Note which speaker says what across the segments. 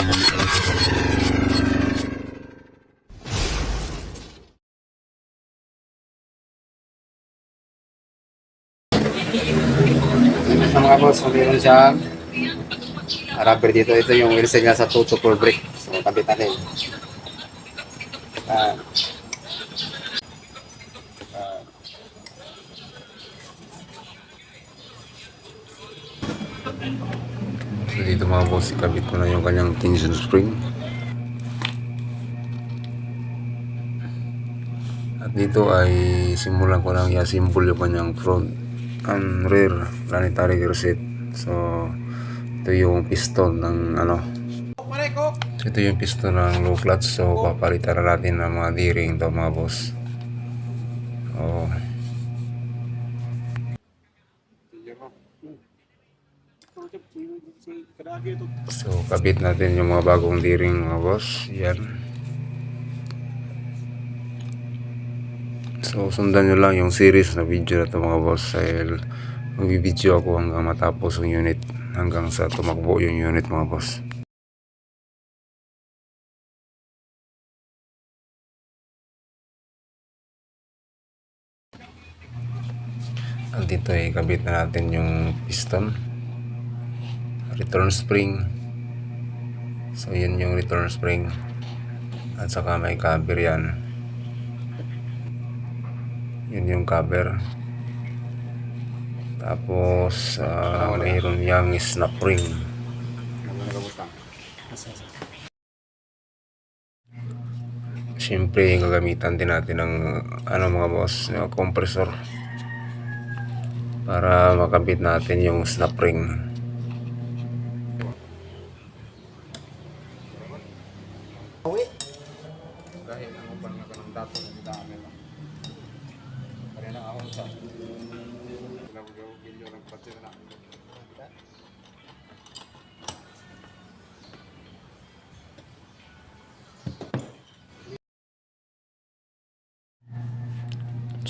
Speaker 1: Sa mga boss, kung meron siyang rubber dito, ito yung wheelset niya sa 2 to 4 brake. So, kabit natin. Ah, ah, so, dito mga boss, ikabit ko na yung kanyang tension spring. At dito ay simulan ko lang i-assemble yung kanyang front and rear planetary gear set. So, ito yung piston ng ito yung piston ng low clutch. So, papalitan na natin ng mga D-ring ito mga boss. Oh. So, kabit natin yung mga bagong D-ring mga boss. Yan. So, sundan nyo lang yung series na video na ito mga boss. Dahil magbibideo ako hanggang matapos yung unit. Hanggang sa tumakbo yung unit mga boss. At dito ay kabit na natin yung piston, return spring. So yun yung return spring. At saka may cover yan. Yun yung cover. Tapos mayroon yung snap ring. Siyempre gagamitan din natin ng mga boss, compressor para makabit natin yung snap ring.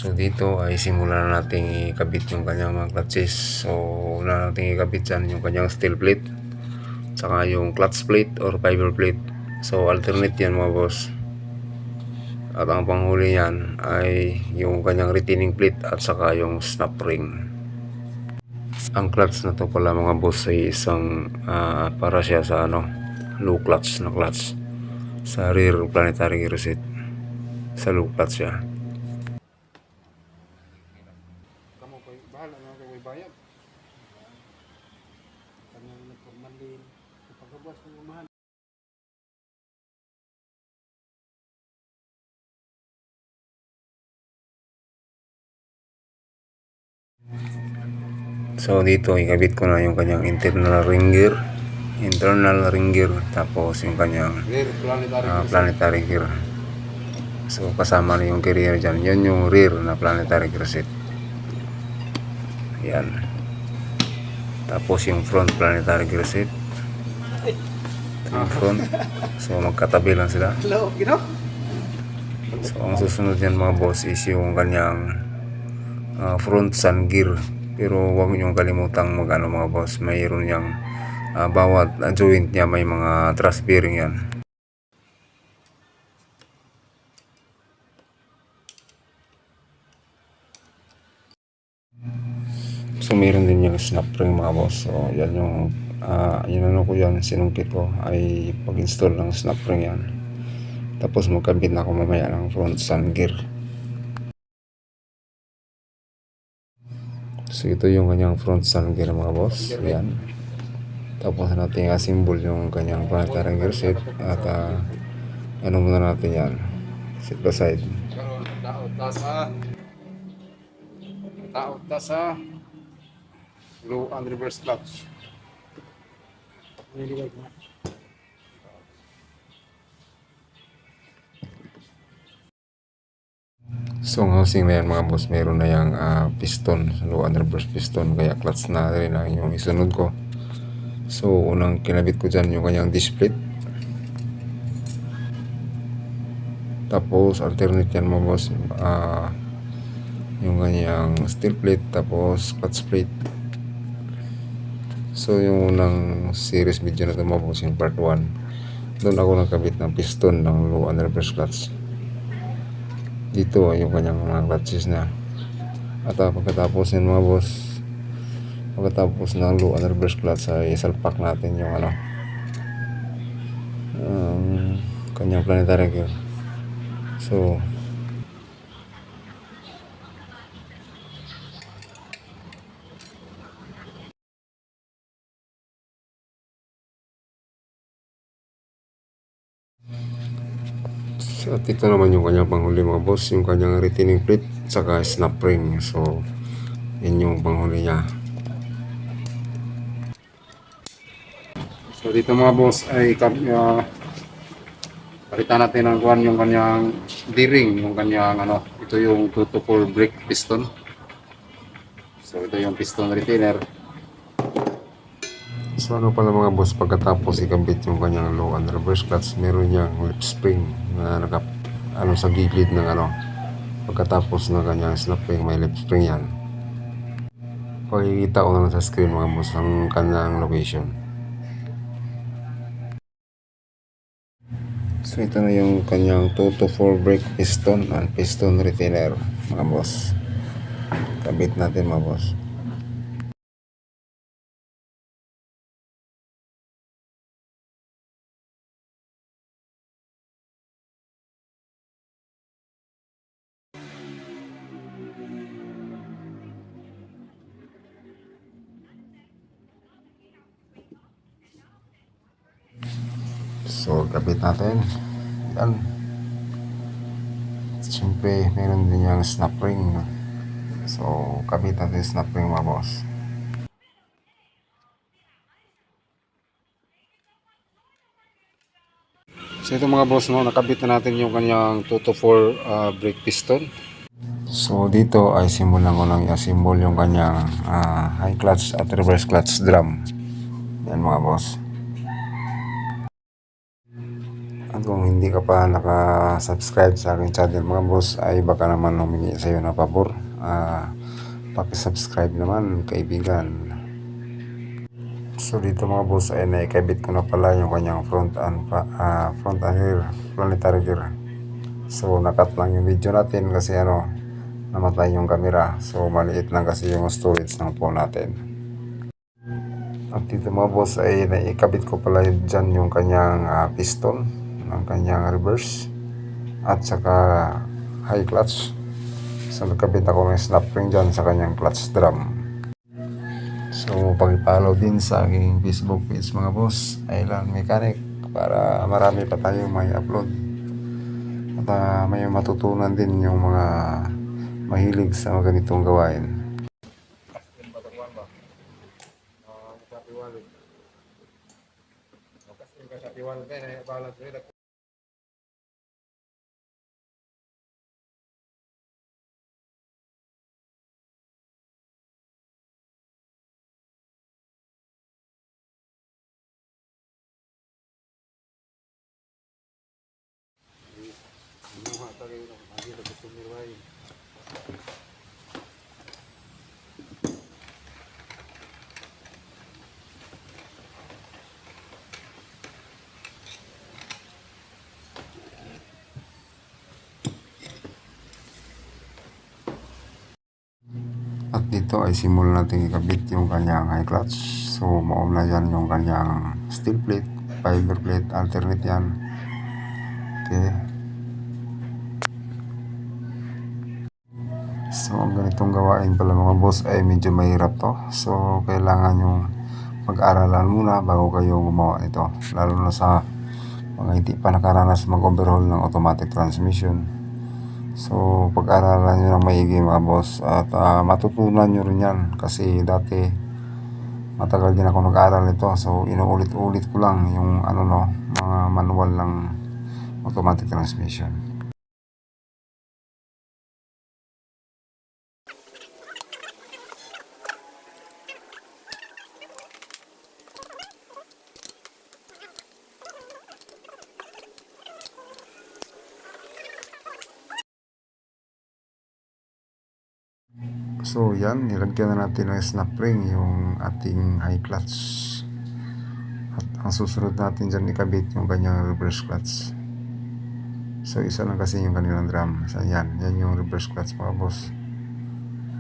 Speaker 1: So dito ay simulan na natin ikabit yung kanyang mga clutches. So una natin ikabit dyan yung kanyang steel plate, saka yung clutch plate or fiber plate. So alternate yan mga boss. At ang panghuli yan ay yung kanyang retaining plate at saka yung snap ring. Ang clutch na to pala mga boss ay isang para siya sa low clutch na clutch sa rear planetary gear set. Sa low clutch siya. Bahala na ako may bayad. Kanang nagpormal din. Pagkabuas ng umahan. So dito ikabit ko na yung kanyang internal ring gear. Tapos yung kanyang planetary gear. So kasama na yung carrier dyan. Yan yung rear na planetary gear set. Yan. Tapos yung front planetary gear set. Yung front. So magkatabi lang sila. So ang susunod yan mga boss is yung kanyang front sun gear. Pero huwag nyo kalimutang mga boss. Mayroon yang bawat joint niya may mga thrust bearing yan. So meron din yung snap ring mga boss. So yan yung ko yan, sinungkit ko ay pag-install ng snap ring yan. Tapos magkabit na ako mamaya ng front sun gear. So ito yung kanyang front sun gear mga boss. Yan. Tapos natin i-assemble yung kanyang planetary gear set. At muna natin yan. Set aside. Taot sa low and reverse clutch. So ang housing na yan mga boss, meron na yung piston, low and reverse piston, kaya clutch na rin ang yung isunod ko. So unang kinabit ko dyan yung kanyang disc plate. Tapos alternate yan mga boss, yung kanyang steel plate, tapos clutch plate. So yung unang series video na ito mga boss, yung part 1. Doon ako nakabit ng piston ng low and reverse clutch. Dito yung kanyang mga clutches na. At pagkatapos ng mga boss, pagkatapos ng low and reverse clutch ay salpak natin yung kanyang planetary gear. At ito naman yung kanyang panghuli mga boss, yung kanyang retaining plate saka snap ring. So yun yung panghuli niya. So dito mga boss ay palitan natin ng kuwan yung kanyang D-ring, yung kanyang ito yung 2 to 4 brake piston. So ito yung piston retainer. So pala mga boss, pagkatapos ikabit yung kanyang low and reverse clutch, meron niyang lip spring na sa gilid ng pagkatapos ng kanyang snap ring, may lip spring yan. Pakikita ko na lang sa screen mga boss ang kanyang location. So ito na yung kanyang 2 to 4 brake piston and piston retainer mga boss. Kabit natin mga boss. So kabit natin. Yan. Siyempre meron din yung snap ring. So kabit natin snap ring mga boss. So ito mga boss, nakabit na natin yung kanyang 2 to 4 brake piston. So dito ay simulan ko lang i-assemble yung kanyang high clutch at reverse clutch drum. Yan mga boss. At kung hindi ka pa naka-subscribe sa aking channel mga boss, ay baka naman humingi sa iyo na pabor. Paki-subscribe naman kaibigan. So dito mga boss ay naikabit ko na pala yung kanyang front and rear planetary gear. So nakat lang yung video natin kasi namatay yung camera. So maliit lang kasi yung storage ng phone natin. At dito mga boss ay naikabit ko pala dyan yung kanyang piston ng kanyang reverse at saka high clutch. So nagkabit ako ng snap ring dyan sa kanyang clutch drum. So pag-follow din sa aking Facebook page mga boss, Island Mechanic, para marami pa tayong may upload at may matutunan din yung mga mahilig sa mga ganitong gawain. At dito ay simulan natin ikabit yung kanyang high clutch. So mauna yan yung kanyang steel plate, fiber plate, alternate yan. Okay. So ang ganitong gawain pala mga boss ay medyo mahirap to. So kailangan yung pag-aralan muna bago kayo gumawa nito. Lalo na sa mga hindi pa nakaranas mag-overhaul ng automatic transmission. So pag-aralan nyo ng maigi mga boss at matutunan nyo rin yan kasi dati matagal din ako nag-aral nito. So inuulit-ulit ko lang yung mga manual ng automatic transmission. So yan, nilagyan na natin ng snap ring yung ating high clutch. At ang susunod natin dyan ikabit yung kanyang reverse clutch. So isa lang kasi yung kanilang drum. So yan yung reverse clutch mga boss.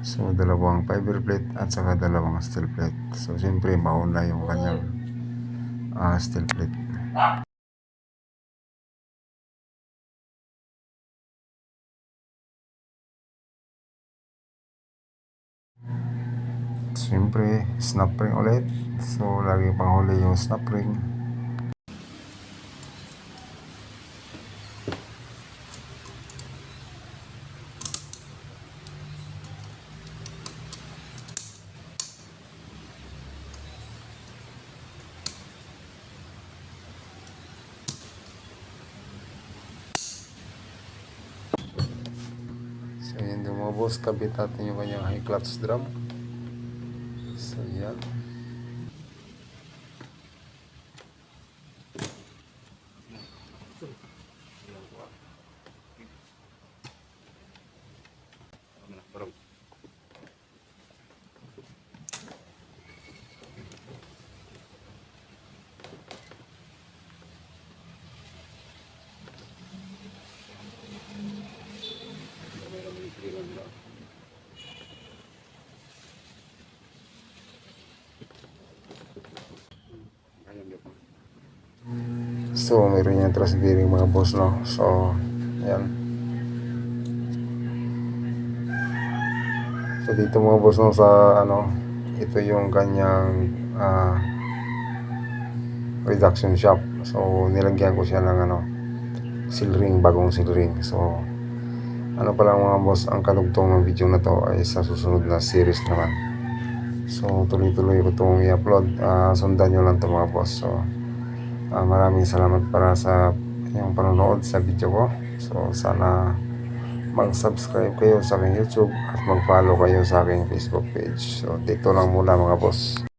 Speaker 1: So dalawang fiber plate at saka dalawang steel plate. So siyempre mauna yung kanyang steel plate. Siyempre snap ring ulit. So lagi pang huli yung snap ring. So yun din mga boss, kabit natin yung kanyang high clutch drum. So yan. So meron yung thrust bearing mga boss, no. So yan. So dito mga boss, no, sa ito yung kanyang reduction shop. So nilagyan ko siya ng seal ring, bagong seal ring. So pala mga boss, ang kadugtong ng video na to ay sa susunod na series naman. So tuloy-tuloy ko itong i-upload. Sundan nyo lang to mga boss. So maraming salamat para sa inyong panonood sa video ko. So sana mag-subscribe kayo sa aking YouTube at mag-follow kayo sa aking Facebook page. So dito lang muna mga boss.